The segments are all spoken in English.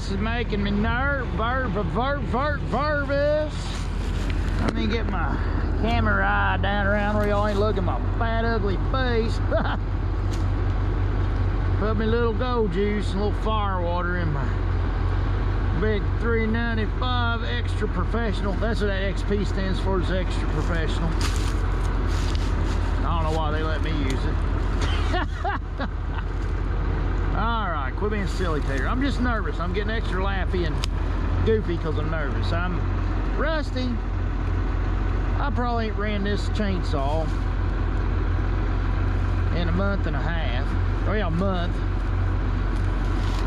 This is making me nervous. Let me get my camera eye down around where y'all ain't looking at my fat, ugly face. Put me a little gold juice and a little fire water in my big 395 Extra Professional. That's what that XP stands for, is Extra Professional. I don't know why they let me use it. Alright, quit being silly, Tater. I'm just nervous. I'm getting extra laughy and goofy because I'm nervous. I'm rusty. I probably ain't ran this chainsaw in a month and a half. Oh yeah, a month.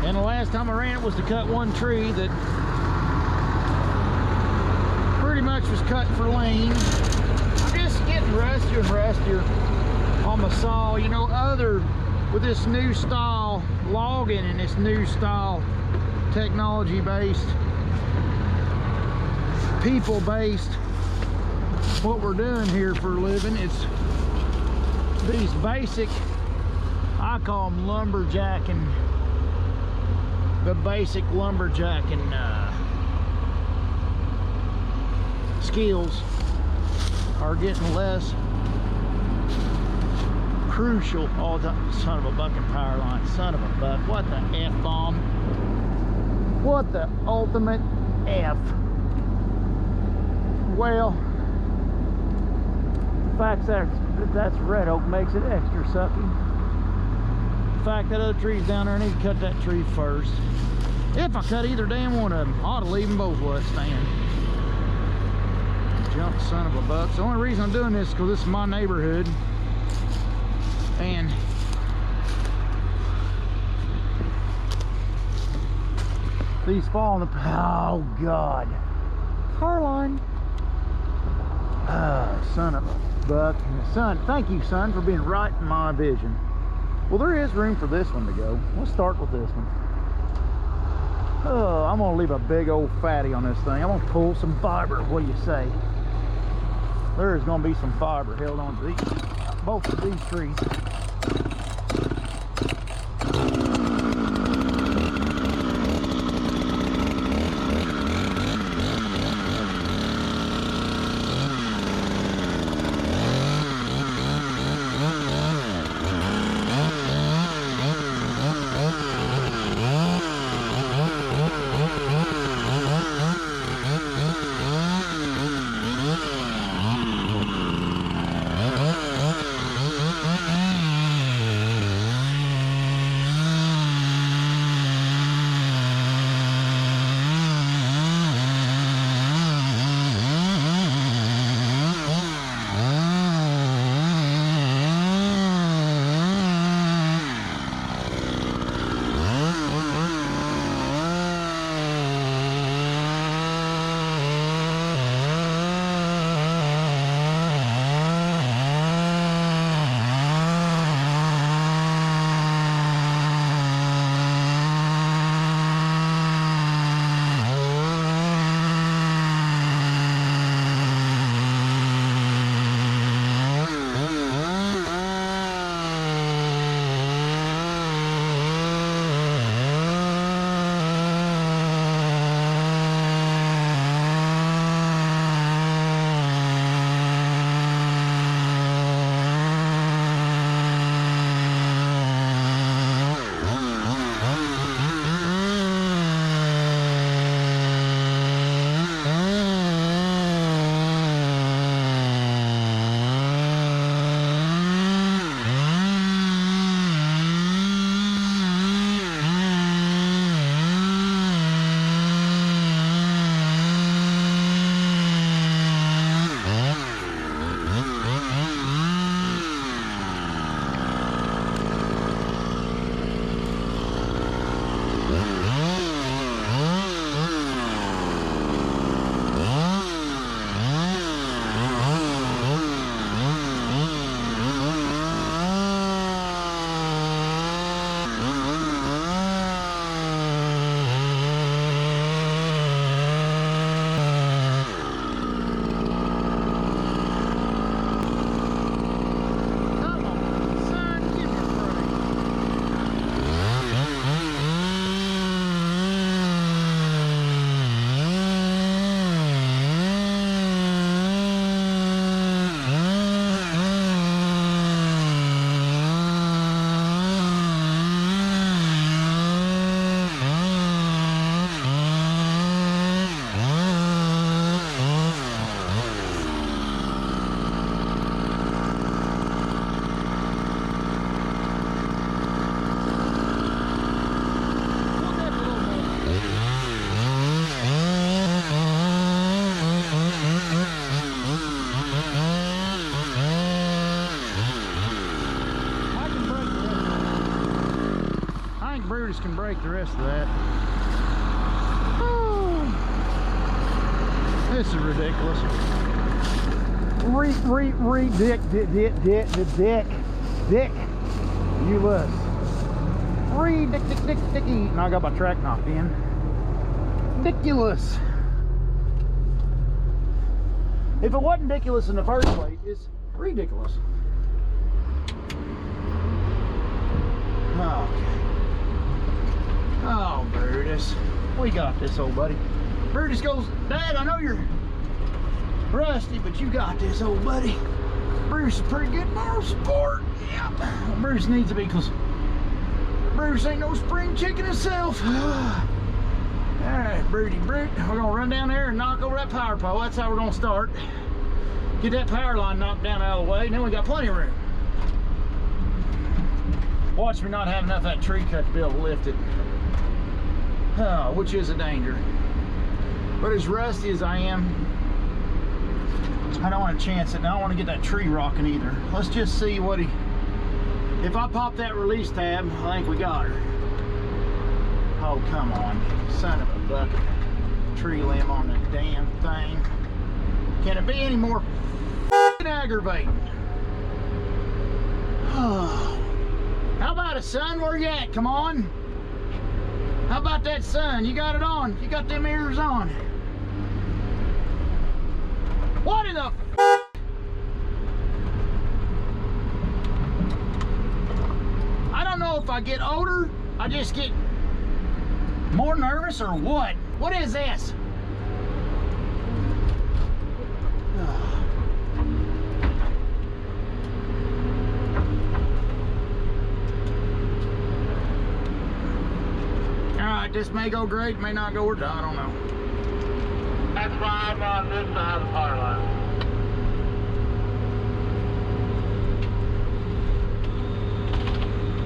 And the last time I ran it was to cut one tree that pretty much was cut for lean. I'm just getting rustier and rustier on my saw. You know, with this new style logging and this new style technology-based, people-based, what we're doing here for a living, it's these basic, I call them lumberjacking, the basic lumberjacking skills are getting less crucial. Oh, son of a bucking power line, son of a buck. What the F-bomb? What the ultimate F? Well, the fact that that's red oak makes it extra sucky. The fact that other tree's down there, I need to cut that tree first. If I cut either damn one of them, I ought to leave them both where they stand. Jump son of a buck. The only reason I'm doing this is because this is my neighborhood. And these fall in the, oh God, Carline. Son of a buck. Son, thank you, son, for being right in my vision. Well, there is room for this one to go. Let's start with this one. Oh, I'm gonna leave a big old fatty on this thing. I'm gonna pull some fiber. What do you say? There is gonna be some fiber held on to these, both of these trees. Brutus can break the rest of that. This is ridiculous. Dick. You was. Dick. Now I got my track knocked in. Ridiculous. If it wasn't ridiculous in the first place, it's ridiculous. Okay. Oh, Brutus. We got this, old buddy. Brutus goes, Dad, I know you're rusty, but you got this, old buddy. Bruce is pretty good moral sport. Yeah. Bruce needs to be, because Bruce ain't no spring chicken himself. Alright, Brute. We're gonna run down there and knock over that power pole. That's how we're gonna start. Get that power line knocked down out of the way, and then we got plenty of room. Watch me not have enough of that tree cut to be able to lift it. Oh, which is a danger. But as rusty as I am, I don't want to chance it, and I don't want to get that tree rocking either. Let's just see what he... If I pop that release tab, I think we got her. Oh, come on. Son of a bucket. Tree limb on the damn thing. Can it be any more f***ing aggravating? How about it, son? Where you at? Come on. How about that, son? You got it on. You got them ears on. What in the f***? I don't know if I get older, I just get more nervous, or what? What is this? Alright, this may go great, may not go, I don't know. That's fine on this side of the power line.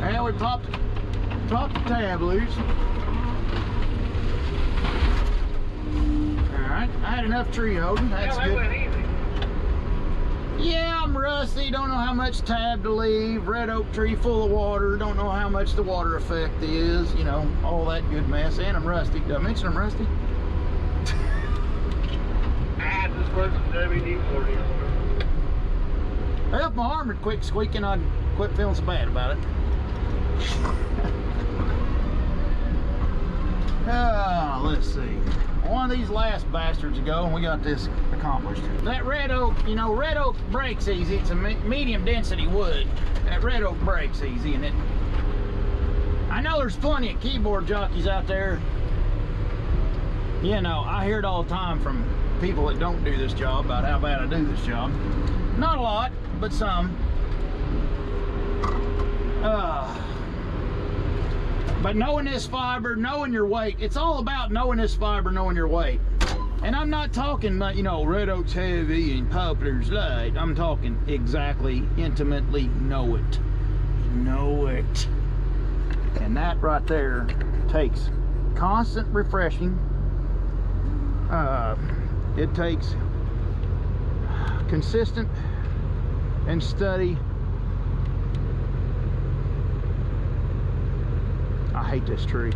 And we popped the tab loose. Alright, I had enough tree holding, that's that good. went easy. Yeah, I'm rusty, don't know how much tab to leave, red oak tree full of water, don't know how much the water effect is, you know, all that good mess, and I'm rusty. Did I mention I'm rusty? This works with WD-40. Well, if my arm would quit squeaking, I'd quit feeling so bad about it. Let's see. One of these last bastards ago, and we got this accomplished. That red oak, you know, red oak breaks easy. It's a medium density wood. That red oak breaks easy, and I know there's plenty of keyboard jockeys out there. You know, I hear it all the time from people that don't do this job about how bad I do this job. Not a lot, but some. But knowing this fiber, knowing your weight, it's all about knowing this fiber, knowing your weight. And I'm not talking about, you know, red oak's heavy and poplar's light. I'm talking exactly, intimately know it. Know it. And that right there takes constant refreshing. It takes consistent and study. I hate this tree.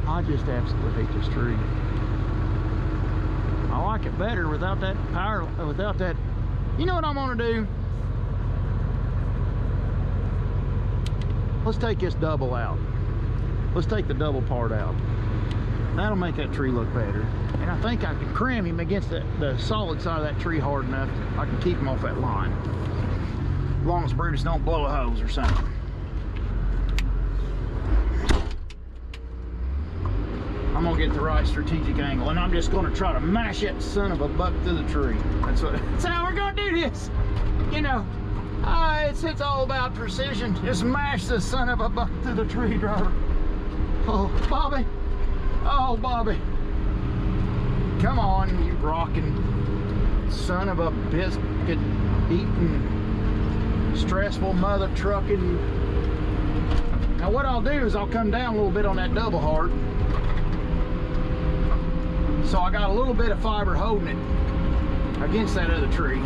I just absolutely hate this tree. I like it better without that power, without that. You know what I'm gonna do? Let's take this double out. Let's take the double part out. That'll make that tree look better. And I think I can cram him against the solid side of that tree hard enough. I can keep him off that line. As long as Brutus don't blow a hose or something. I'm gonna get the right strategic angle, and I'm just gonna try to mash that son of a buck through the tree. That's how we're gonna do this. You know, it's all about precision. Just mash the son of a buck through the tree, driver. Oh, Bobby. Oh, Bobby. Come on, you rocking son of a biscuit eating, stressful mother trucking. Now what I'll do is I'll come down a little bit on that double hard. So I got a little bit of fiber holding it against that other tree.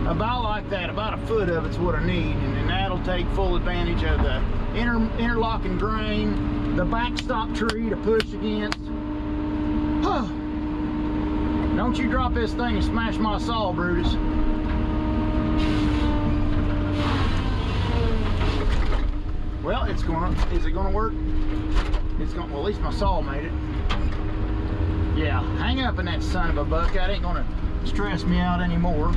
About like that, about a foot of it's what I need, and then that'll take full advantage of the interlocking grain, the backstop tree to push against. Don't you drop this thing and smash my saw, Brutus. Well, is it gonna work? It's gonna, well, at least my saw made it. Yeah, hang up in that son of a buck. That ain't gonna stress me out any more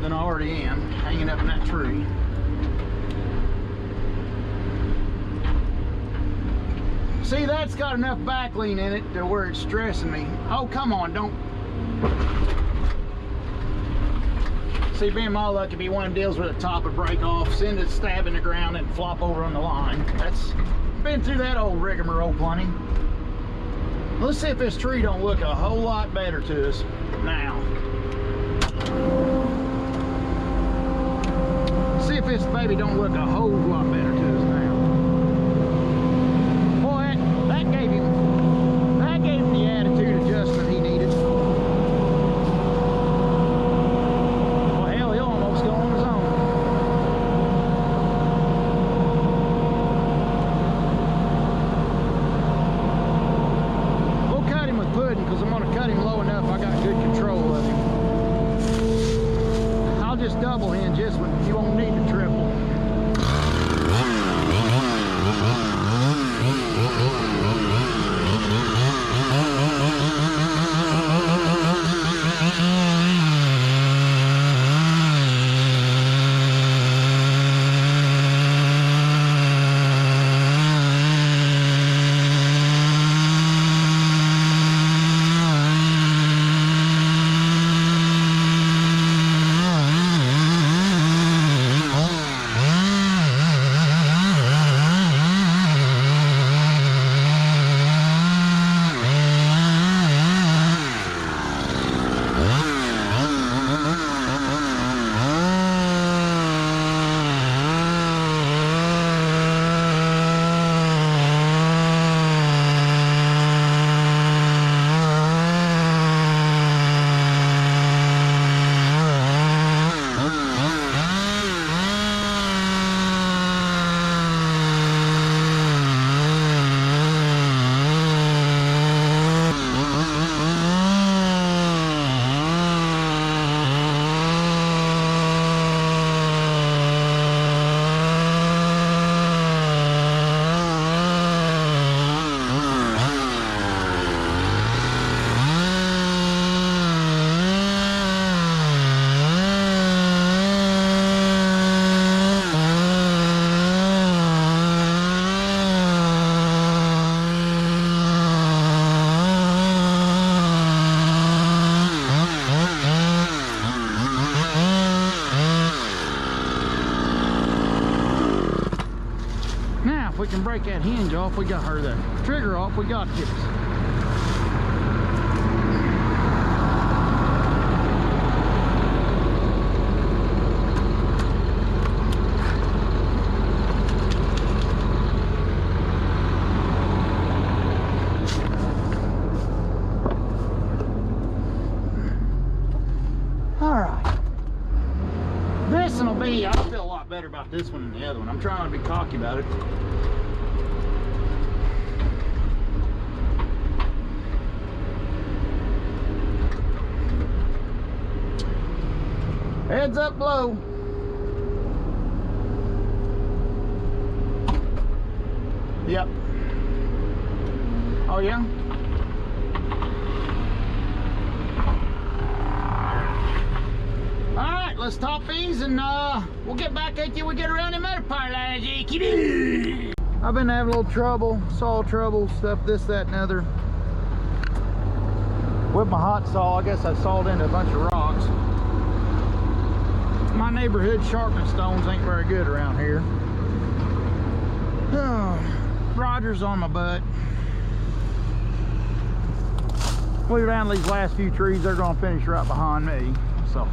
than I already am, hanging up in that tree. See, that's got enough back lean in it to where it's stressing me. Oh, come on, don't. See, being my luck, it'd be one of the deals where the top would break off, send it stab in the ground, and flop over on the line. That's been through that old rigmarole plenty. Let's see if this tree don't look a whole lot better to us now. See if this baby don't look a whole lot better to us now. Boy, that gave him the attitude adjustment he needed. Well, hell, he'll almost go on his own. We'll cut him with pudding because I'm going to cut him low enough I got good control of him. I'll just double hinge this one. You won't need to triple. If we can break that hinge off, we got her, the trigger off, we got this. All right. This one will be, I feel a lot better about this one than the other one. I'm trying to be cocky about it. Heads up low. Yep. Oh yeah? Alright, let's top these and we'll get back at you when we get around them other power lines. I've been having a little trouble, saw trouble, stuff, this, that, and other. With my hot saw, I guess I sawed into a bunch of rocks. My neighborhood sharpening stones ain't very good around here. Oh, Roger's on my butt. Clear down these last few trees, they're gonna finish right behind me. So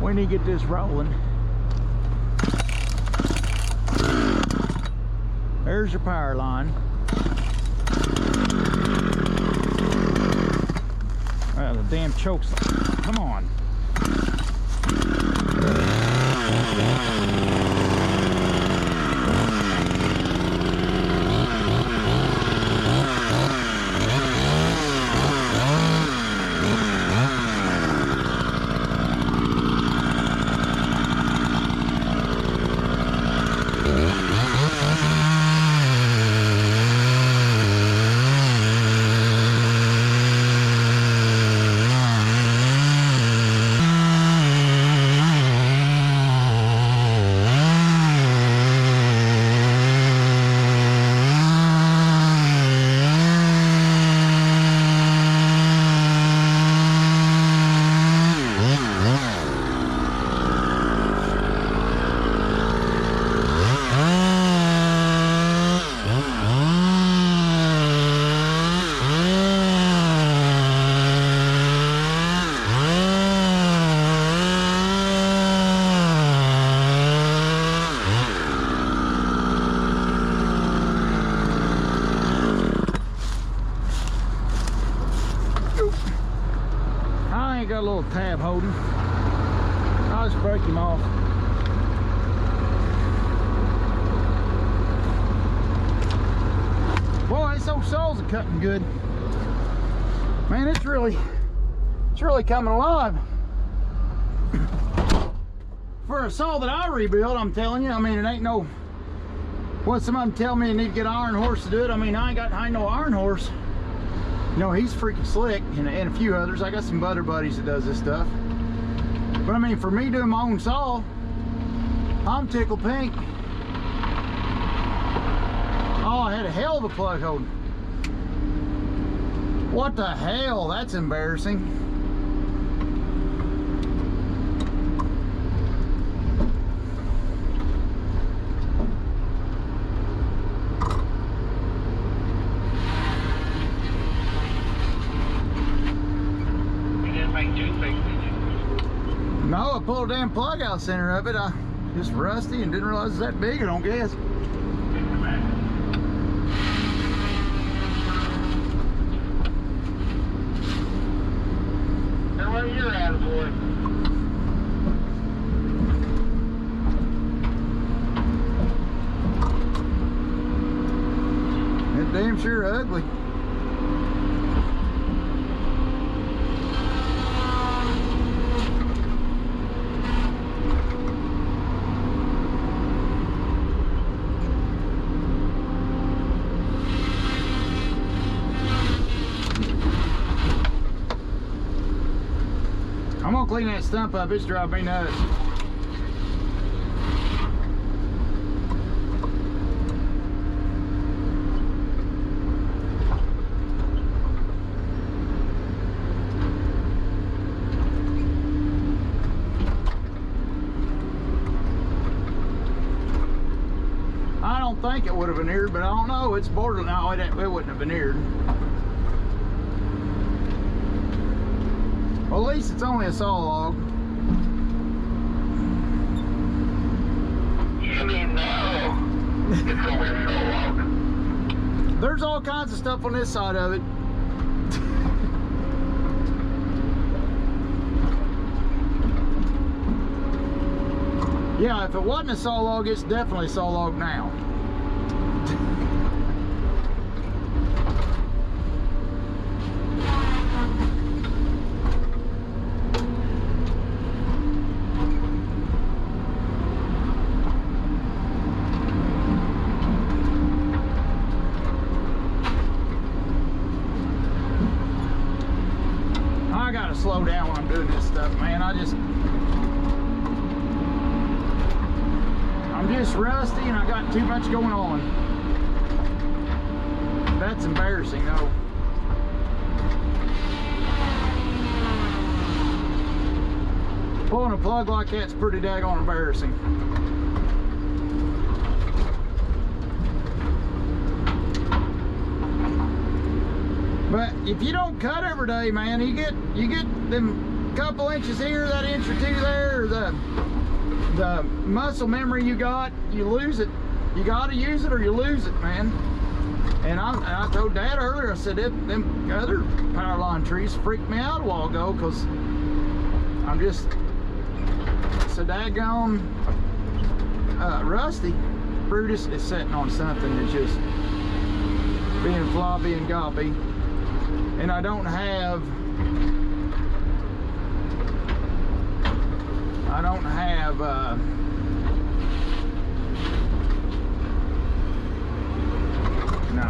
we need to get this rolling. There's your power line. Well, the damn chokes. Come on. break him off. Boy, this old saw's are cutting good. Man, it's really coming alive. For a saw that I rebuilt, I'm telling you, I mean, it ain't no, what some of them tell me you need to get an iron horse to do it. I mean, I ain't no iron horse. You know, he's freaking slick, and a few others. I got some other buddies that does this stuff. But I mean, for me doing my own saw, I'm tickled pink. Oh, I had a hell of a plug hold. What the hell? That's embarrassing. No, I pulled a damn plug out the center of it. I just rusty and didn't realize it was that big, I don't guess. Now where you're at, boy? It's damn sure ugly. I'm gonna clean that stump up, it's driving me nuts. I don't think it would have veneered, but I don't know, it's borderline. No, it wouldn't have veneered. Well, at least it's only a saw log. You mean no? It's only a saw log. There's all kinds of stuff on this side of it. Yeah, if it wasn't a saw log, it's definitely a saw log now. I gotta slow down when I'm doing this stuff, man. I'm just rusty and I got too much going on. That's embarrassing though. Pulling a plug like that's pretty daggone embarrassing. But if you don't cut every day, man, you get them couple inches here, that inch or two there, the muscle memory you got, you lose it. You got to use it or you lose it, man. And I told Dad earlier, I said, them other power line trees freaked me out a while ago because I'm just so daggone rusty. Brutus is sitting on something that's just being floppy and gobby. And I don't have no,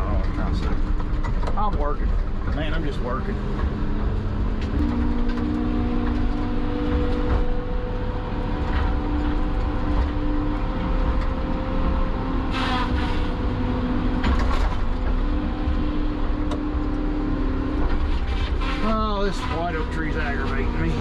I'm working. Man, I'm just working. Oh, this white oak tree's aggravating me.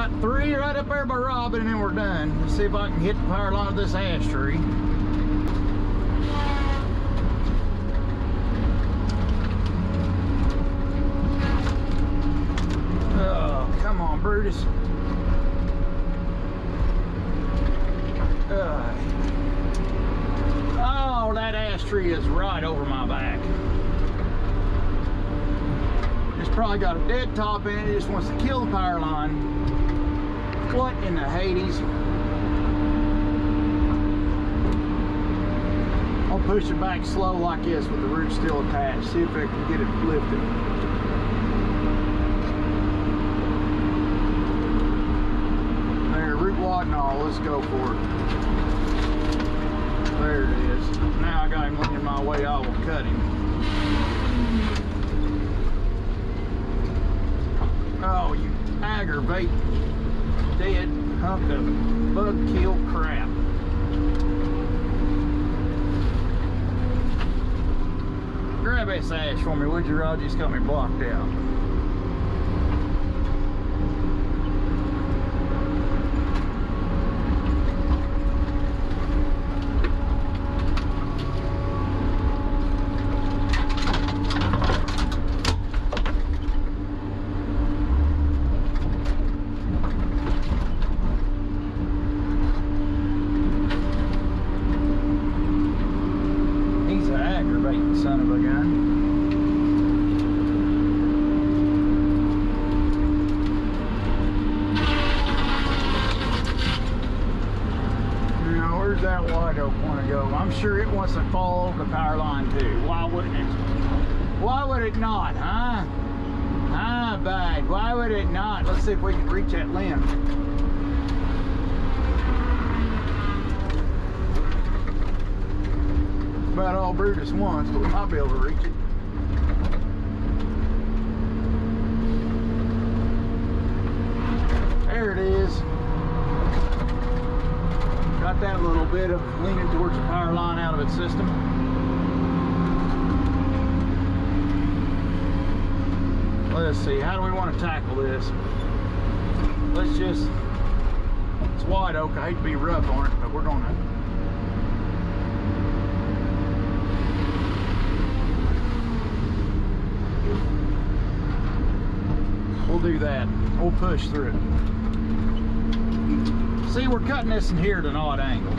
got 3 right up there by Robin, and then we're done. Let's see if I can hit the power line of this ash tree. Oh, come on, Brutus. Oh, that ash tree is right over my back. It's probably got a dead top in it. It just wants to kill the power line. What in the Hades? I'll push it back slow like this with the root still attached. See if I can get it lifted. There, root wad and all. Let's go for it. There it is. Now I got him leaning my way. I will cut him. Oh, you aggravate dead hunk of bug kill crap. Grab this ash for me, would you, Rod? Just got me blocked out. Son of a gun. Now, where's that white oak want to go? I'm sure it wants to fall over the power line too. Why wouldn't it? Why would it not, huh? Ah, bad. Why would it not? Let's see if we can reach that limb. About all Brutus wants, but we might be able to reach it. There it is. Got that little bit of leaning towards the power line out of its system. Let's see, how do we want to tackle this? Let's just, it's white oak, I hate to be rough on it, but we're gonna do that. We'll push through it. See, we're cutting this in here at an odd angle,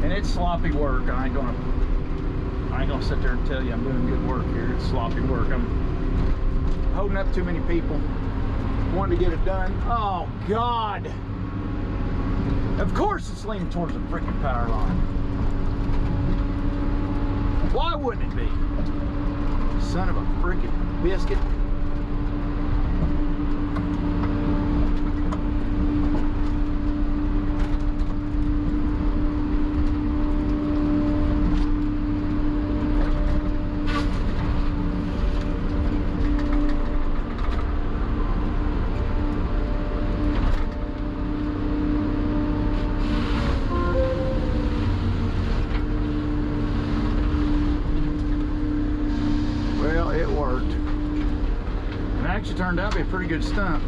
and it's sloppy work. I ain't gonna sit there and tell you I'm doing good work here. It's sloppy work. I'm holding up too many people. Wanted to get it done. Oh God! Of course it's leaning towards the freaking power line. Why wouldn't it be? Son of a freaking biscuit. Turned out to be a pretty good stunt.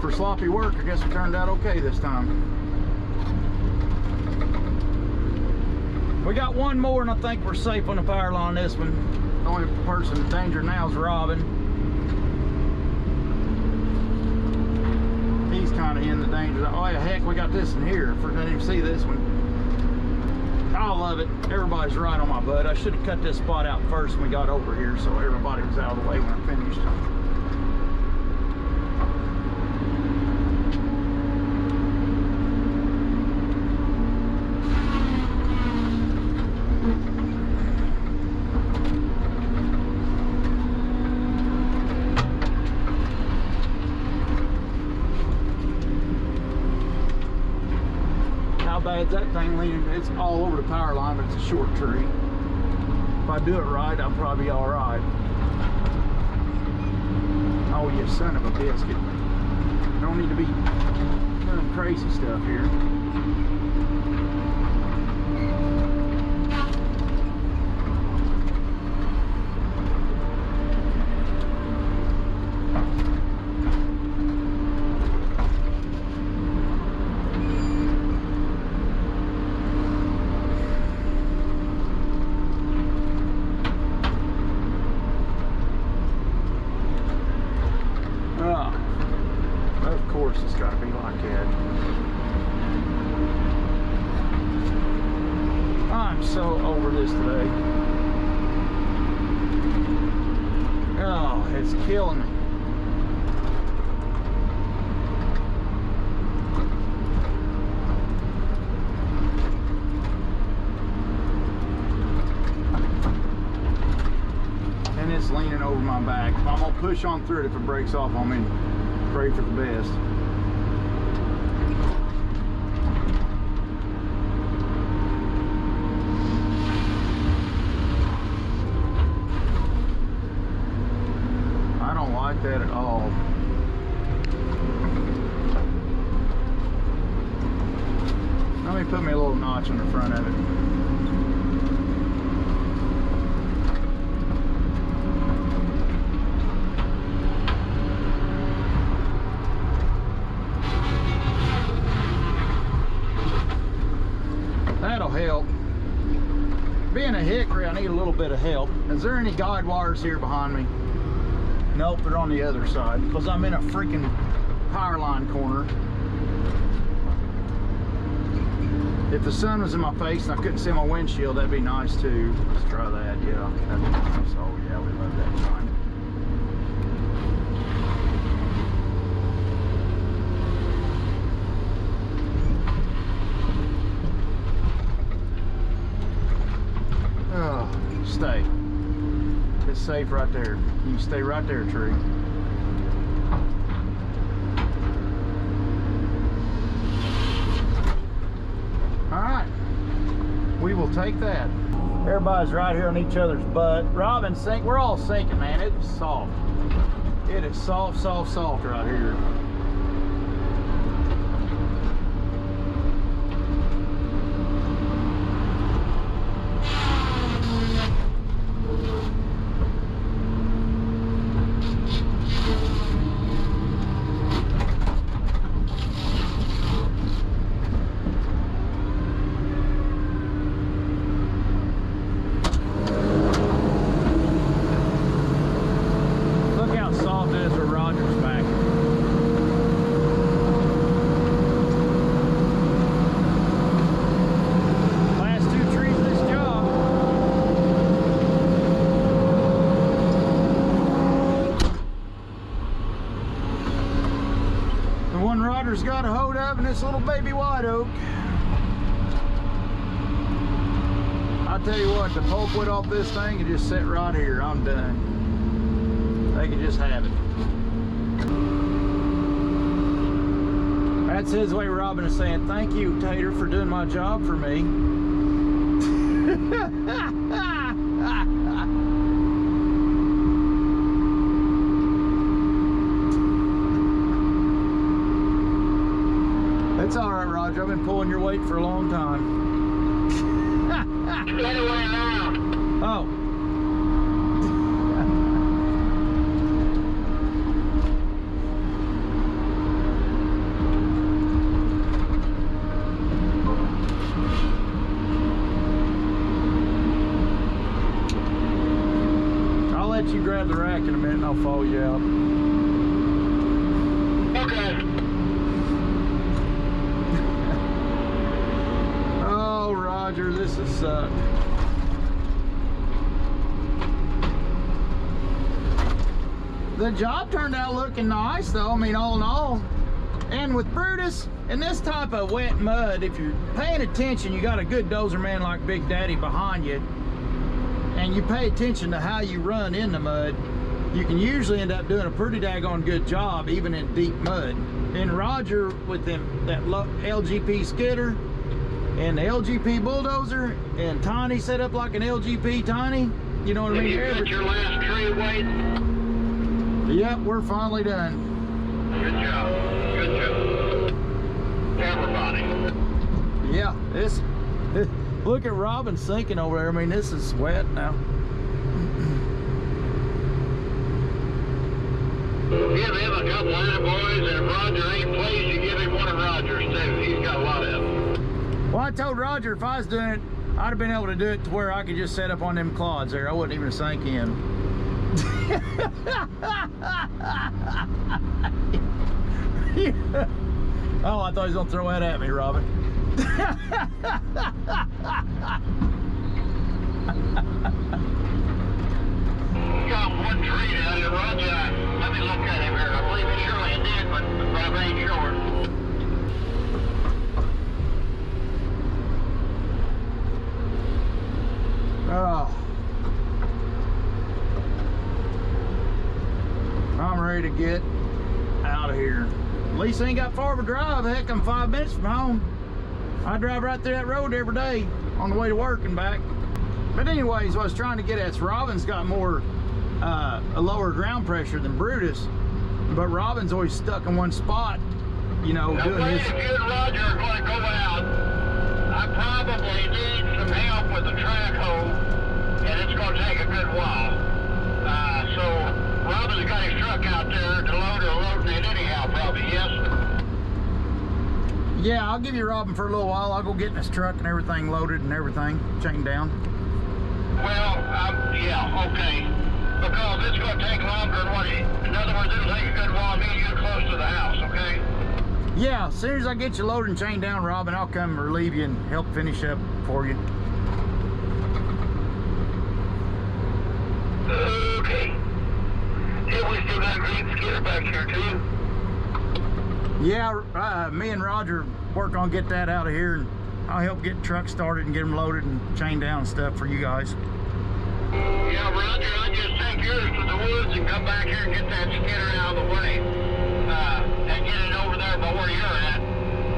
For sloppy work, I guess it turned out okay this time. We got one more and I think we're safe on the power line on this one. The only person in danger now is Robin. He's kind of in the danger. Oh yeah, heck, we got this in here. I didn't even see this one. I love it. Everybody's right on my butt. I should have cut this spot out first when we got over here so everybody was out of the way when I finished. Bad's that thing leaning, it's all over the power line, but it's a short tree. If I do it right, I'll probably be all right. Oh, you son of a biscuit. Don't need to be doing crazy stuff here. course it's got to be like that. I'm so over this today. Oh, it's killing me. And it's leaning over my back. I'm gonna push on through it if it breaks off on me. Pray for the best. I don't like that at all. Let me put me a little notch on the front of it. That'll help. Being a hickory, I need a little bit of help. Is there any guide wires here behind me? Nope, they're on the other side because I'm in a freaking power line corner. If the sun was in my face and I couldn't see my windshield, that'd be nice too. Let's try that, yeah. That'd be nice. Oh yeah, we love that sign. Oh, stay. It's safe right there. You stay right there, tree. All right, we will take that. Everybody's right here on each other's butt. Robin's sink. We're all sinking, man. It is soft. It is soft, soft, soft right here. Roger's got a hold of in this little baby white oak. I tell you what, the pulpwood off this thing can just sit right here. I'm done. They can just have it. That's his way Robin is saying, thank you, Tater, for doing my job for me. It's all right, Roger. I've been pulling your weight for a long time. Get away now. Oh. I'll let you grab the rack in a minute and I'll follow you out. Okay. Roger, this has sucked. The job turned out looking nice though, I mean, all in all. And with Brutus and this type of wet mud, if you're paying attention, you got a good dozer man like Big Daddy behind you, and you pay attention to how you run in the mud, you can usually end up doing a pretty daggone good job even in deep mud. And Roger with that LGP skidder and the LGP bulldozer, and Tiny set up like an LGP Tiny, you know what I mean? You got your last tree weight? Yep, we're finally done. Good job. Good job. Camera body. Yeah, look at Robin sinking over there. I mean, this is wet now. Give him a couple of boys, and if Roger ain't pleased, you give him one of Roger's too. He's got a lot of them. Well, I told Roger if I was doing it, I'd have been able to do it to where I could just set up on them clods there. I wouldn't even sink in. Oh, I thought he was gonna throw that at me, Robin. Got one tree out of Roger. Let me look at him here. I believe he surely did, but I ain't sure. Oh. I'm ready to get out of here. At least I ain't got far of a drive. Heck, I'm 5 minutes from home. I drive right through that road every day on the way to work and back. But anyways, what I was trying to get at is Robin's got more, a lower ground pressure than Brutus. But Robin's always stuck in one spot, you know, Now, doing his... if you and Roger are going to go out, I probably need some help with the track hole, and it's going to take a good while. So Robin's got his truck out there, the loader loading it anyhow, probably, yes? Yeah, I'll give you Robin for a little while. I'll go get in his truck and everything loaded and everything, chained down. Well, yeah, okay. Because it's going to take longer than what in other words, it'll take a good while. Me and you close to the house, okay? Yeah, as soon as I get you loaded and chained down, Robin, I'll come relieve you and help finish up for you. Okay. Yeah, we still got a green skidder back here, too. Yeah, me and Roger work on get that out of here, and I'll help get trucks started and get them loaded and chained down and stuff for you guys. Yeah, Roger, I'll just take yours to the woods and come back here and get that skidder out of the way. And get it over there by where you're at.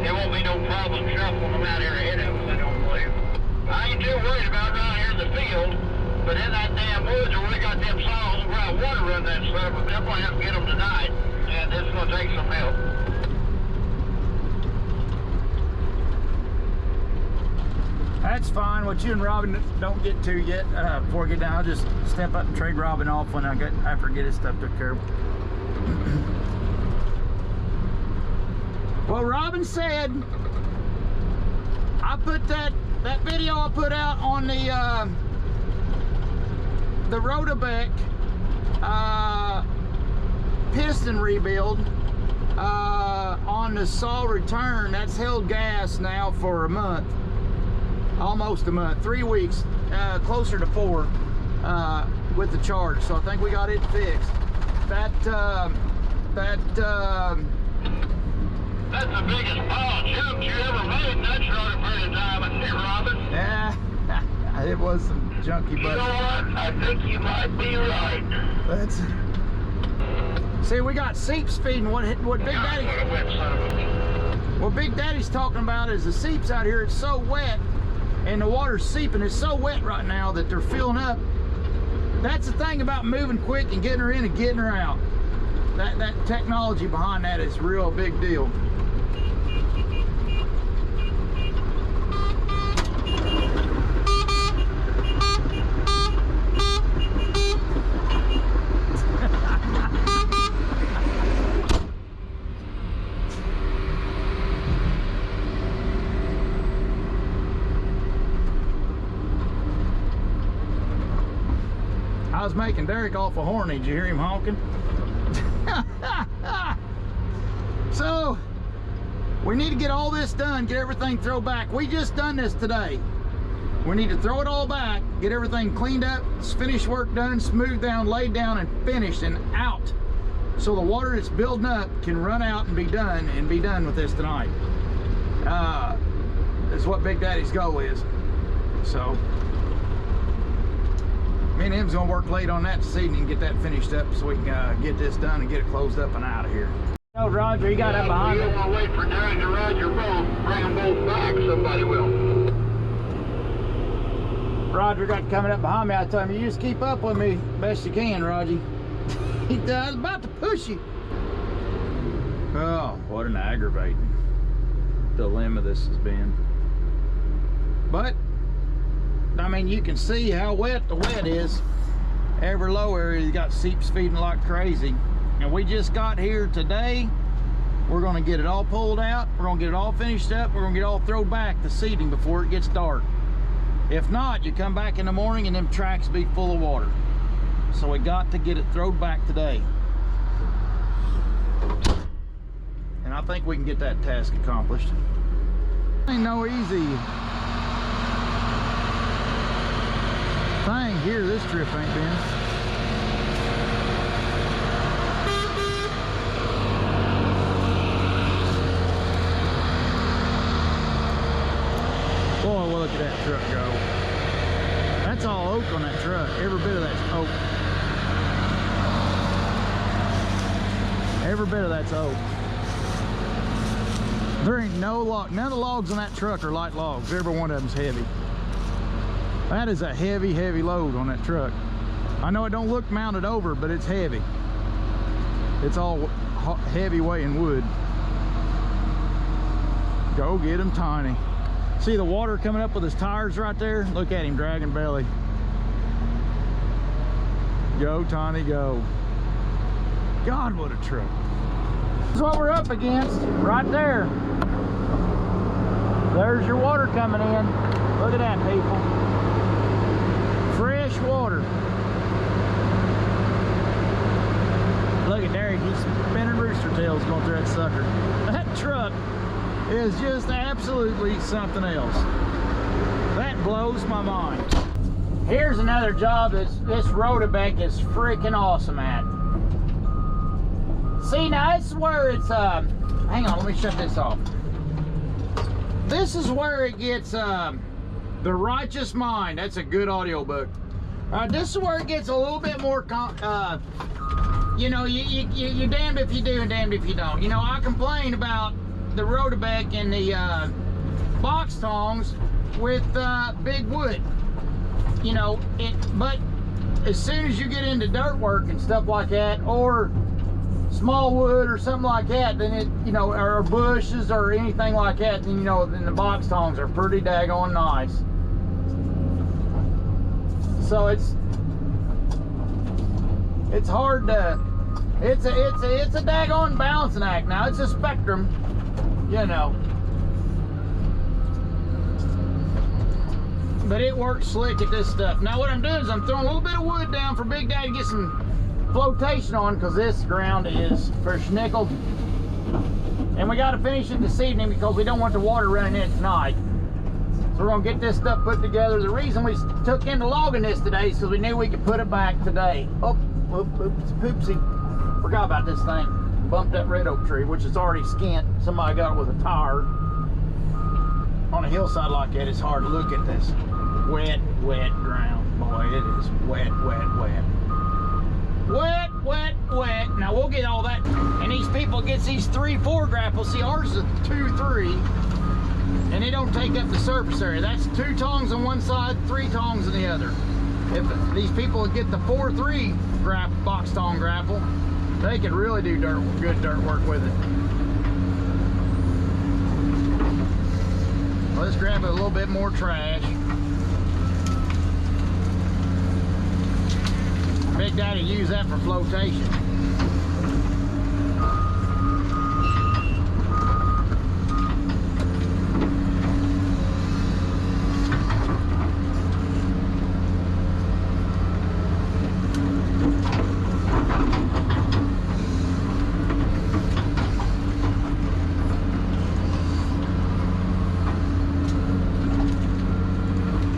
There won't be no problem shuffling them out here ahead of us, I don't believe. I ain't too worried about down here in the field, but in that damn woods where we got them saws where I want to run that stuff, we're definitely have to get them tonight. And it's going to take some help. That's fine. What you and Robin don't get to yet, before I get down, I'll just step up and trade Robin off when after I get his stuff took care of. Well, Robin said, I put that video I put out on the Rotobeck piston rebuild on the saw return. That's held gas now for a month. Almost a month, 3 weeks, closer to 4 with the charge. So I think we got it fixed. That's the biggest pile of junk you ever made in that short period of time, I see, Robin. Yeah, it was some junky, but you know what? I think you might be right. That's. See, we got seeps feeding. What Big Daddy? What a wet son of a bitch. What Big Daddy's talking about is the seeps out here. It's so wet, and the water's seeping. It's so wet right now that they're filling up. That's the thing about moving quick and getting her in and getting her out. That technology behind that is a real big deal. I was making Derek off a horn. Did you hear him honking? So we need to get all this done, get everything thrown back. We just done this today. We need to throw it all back, get everything cleaned up, finished work done, smoothed down, laid down, and finished and out, so the water that's building up can run out and be done with this tonight. That's what Big Daddy's goal is. So me and him's gonna work late on that this evening and get that finished up so we can get this done and get it closed up and out of here. Oh, Roger, he got up behind me. You don't want to wait for Derek to ride your boat. Bring them both back. Somebody will. Roger got coming up behind me. I told him, you just keep up with me best you can, Roger. I was about to push you. Oh, what an aggravating dilemma this has been. But I mean, you can see how wet the wet is. Every low area you got seeps feeding like crazy. And we just got here today. We're gonna get it all pulled out. We're gonna get it all finished up. We're gonna get it all thrown back to seeding before it gets dark. If not, you come back in the morning and them tracks be full of water. So we got to get it thrown back today. and I think we can get that task accomplished. Ain't no easy thing here. This trip ain't been. Boy, look at that truck go. That's all oak on that truck. Every bit of that's oak. Every bit of that's oak. There ain't no log. None of the logs on that truck are light logs. Every one of them's heavy. That is a heavy, heavy load on that truck. I know it don't look mounted over, but it's heavy. It's all heavy weighing wood. Go get him, Tiny. See the water coming up with his tires right there? Look at him dragging belly. Go, Tiny, go. God, what a truck. This is what we're up against right there. There's your water coming in. Look at that, people. Fresh water. Look at there, he's spinning rooster tails going through that sucker. That truck is just absolutely something else. That blows my mind. Here's another job that this Rotabeck is freaking awesome at. See, now it's where it's, hang on, let me shut this off. This is where it gets, The Righteous Mind. That's a good audio book. This is where it gets a little bit more, you know, you're damned if you do and damned if you don't. You know, I complain about the Rotabeck and the box tongs with big wood. You know, but as soon as you get into dirt work and stuff like that, or small wood or something like that, then it, you know, or bushes or anything like that, then, you know, then the box tongs are pretty daggone nice. So it's hard to, it's a daggone balancing act. Now it's a spectrum, you know, but it works slick at this stuff. Now what I'm doing is I'm throwing a little bit of wood down for Big Daddy to get some flotation on, because this ground is verschnickled, and we got to finish it this evening because we don't want the water running in tonight. So we're gonna get this stuff put together. The reason we took into logging this today is because we knew we could put it back today. Oh, oops, poopsie, forgot about this thing. Bumped that red oak tree, which is already skint. Somebody got it with a tire. On a hillside like that, it's hard to look at this wet ground. Boy, it is wet. Wet. Now we'll get all that. And these people gets these 3-4 grapples. See, ours is a 2-3, and they don't take up the surface area. That's 2 tongs on one side, 3 tongs on the other. If these people would get the 4-3 box tong grapple, they could really do good dirt work with it. Let's grab a little bit more trash. Big Daddy use that for flotation.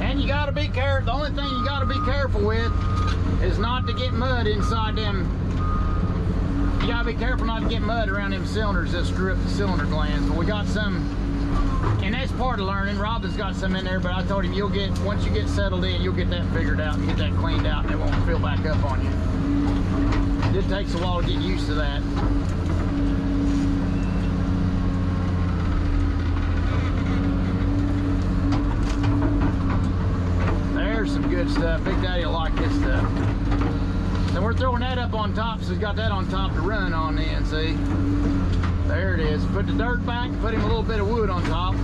And you gotta be careful. The only thing you gotta be careful with is not to get mud inside them. You gotta be careful not to get mud around them cylinders that screw up the cylinder glands. But we got some, and that's part of learning. Robin's got some in there, but I told him once you get settled in, you'll get that figured out and get that cleaned out, and it won't fill back up on you. It takes a while to get used to that. There's some good stuff. Big Daddy will like this stuff. Then we're throwing that up on top, so he's got that on top to run on then, see? There it is. Put the dirt back, put him a little bit of wood on top.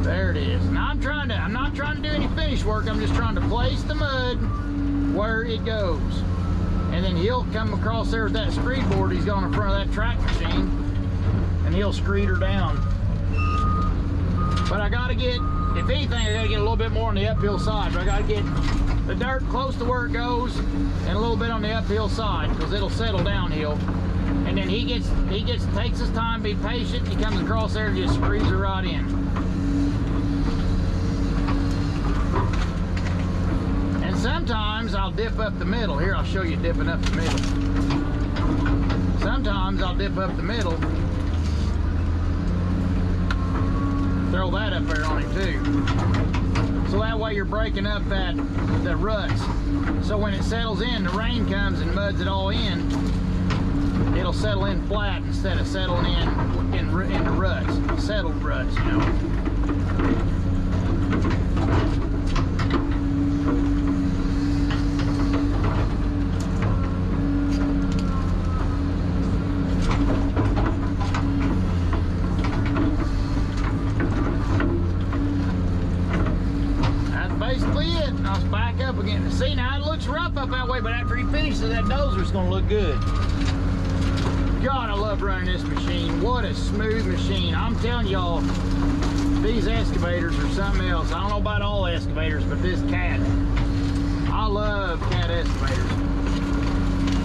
There it is. Now I'm not trying to do any finish work. I'm just trying to place the mud where it goes. And then he'll come across there with that screed board he's got in front of that track machine, and he'll screed her down. But I gotta get if anything, I gotta get a little bit more on the uphill side, but I gotta get the dirt close to where it goes and a little bit on the uphill side, because it'll settle downhill. And then he takes his time, be patient. He comes across there and just screws it right in. And sometimes I'll dip up the middle. Here, I'll show you dipping up the middle. Sometimes I'll dip up the middle. Throw that up there on him too. So that way you're breaking up the ruts. So when it settles in, the rain comes and muds it all in. It'll settle in flat instead of settling in the ruts, settled ruts, you know. That's basically it. I'll back up again. See, now it looks rough up that way, but after he finishes, that dozer's gonna look good. God, I love running this machine. What a smooth machine. I'm telling y'all, these excavators are something else. I don't know about all excavators, but this Cat, I love Cat excavators.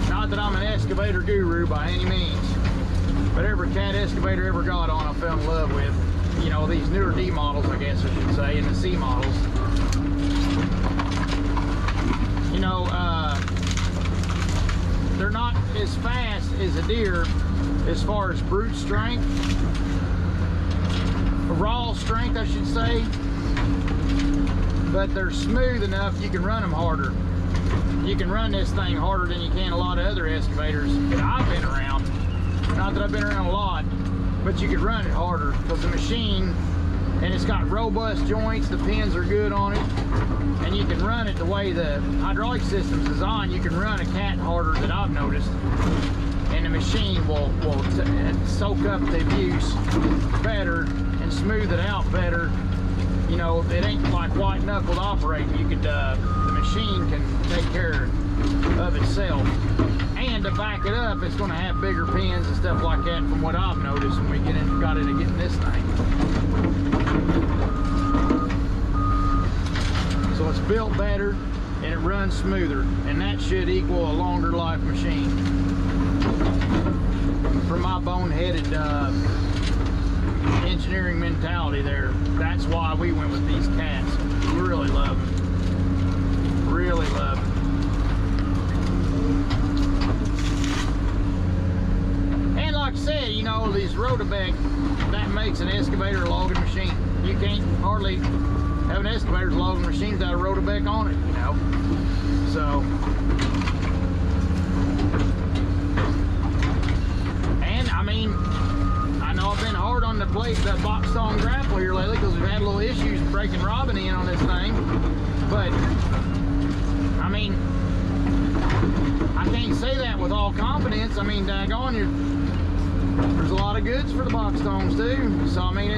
Not that I'm an excavator guru by any means, but every Cat excavator ever got on, I fell in love with. You know, these newer D models, I guess I should say, and the C models. You know, they're not as fast as a Deere as far as brute strength, raw strength I should say, but they're smooth enough you can run them harder. You can run this thing harder than you can a lot of other excavators that I've been around. Not that I've been around a lot, but you can run it harder because the machine, and it's got robust joints, the pins are good on it, and you can run it the way the hydraulic system's designed. You can run a Cat harder than I've noticed, and the machine will soak up the abuse better and smooth it out better. You know, it ain't like white knuckled operating. You could the machine can take care of itself. And to back it up, it's going to have bigger pins and stuff like that from what I've noticed when we got into getting this thing. So it's built better and it runs smoother, and that should equal a longer life machine. From my boneheaded engineering mentality there, that's why we went with these Cats. We really love them. Really love them. And like I said, you know, these Rotobeck, that makes an excavator a logging machine. You can't hardly have an excavator's logging machine without a Rotobeck on it, you know. So, and I mean, I know I've been hard on the box stone grapple here lately because we've had little issues breaking robbing in on this thing. But I mean, I can't say that with all confidence. I mean, daggone, there's a lot of goods for the box stones too. So I mean,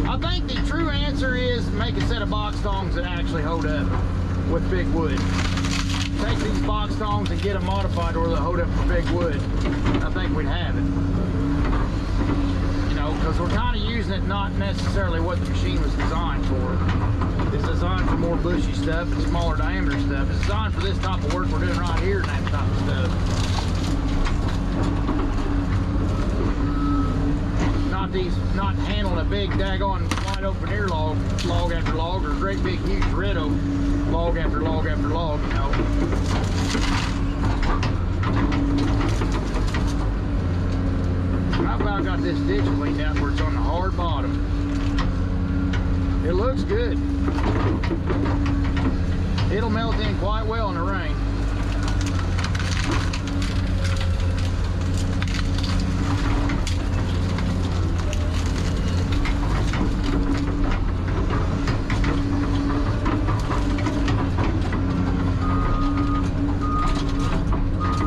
I think the true answer is make a set of box stones that actually hold up with big wood. Take these box stones and get them modified where they'll hold up for big wood. I think we'd have it. You know, because we're kind of using it not necessarily what the machine was designed for. It's designed for more bushy stuff and smaller diameter stuff. It's designed for this type of work we're doing right here and that type of stuff. Not handling a big daggone wide open air log after log, or a great big huge red oak log after log after log, you know. I've about got this ditch cleaned out where it's on the hard bottom. It looks good. It'll melt in quite well in the rain.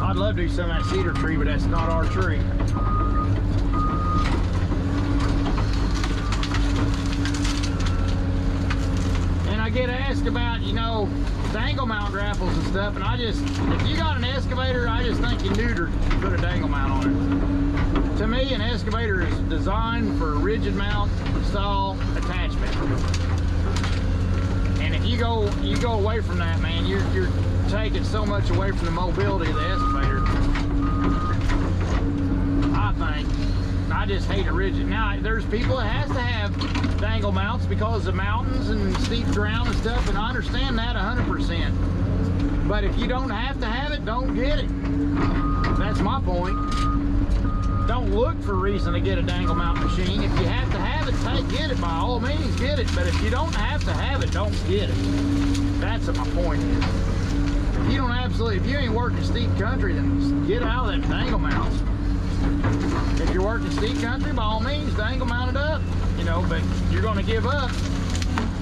I'd love to do some of that cedar tree, but that's not our tree. And I get asked about, you know, dangle mount grapples and stuff, and if you got an excavator, I just think you neutered to put a dangle mount on it. To me, an excavator is designed for rigid mount style attachment. you go away from that, man. You're taking so much away from the mobility of the excavator. I think. I just hate a rigid. Now, there's people that has to have dangle mounts because of mountains and steep ground and stuff, and I understand that 100%. But if you don't have to have it, don't get it. That's my point. Don't look for a reason to get a dangle mount machine. If you have to have it, get it. By all means, get it. But if you don't have to have it, don't get it. That's what my point is. If you don't if you ain't working steep country, then just get out of them dangle mounts. If you're working steep country, by all means, dangle mount it up. You know, but you're going to give up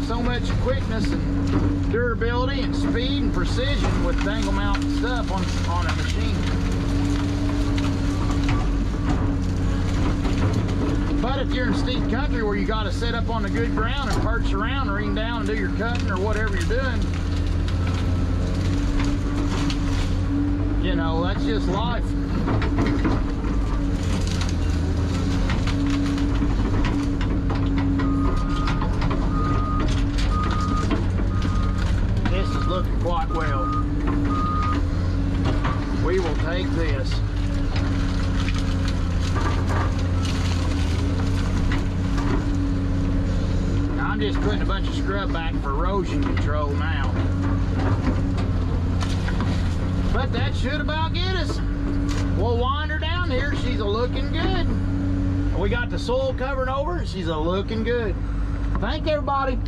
so much quickness and durability and speed and precision with dangle mount stuff on a machine. But if you're in steep country where you got to sit up on the good ground and perch around or lean down and do your cutting or whatever you're doing, you know, that's just life. This is looking quite well. We will take this. I'm just putting a bunch of scrub back for erosion control now. But that should about get us. We'll wind her down here. She's a-looking good. We got the soil covered over. She's a-looking good. Thank everybody.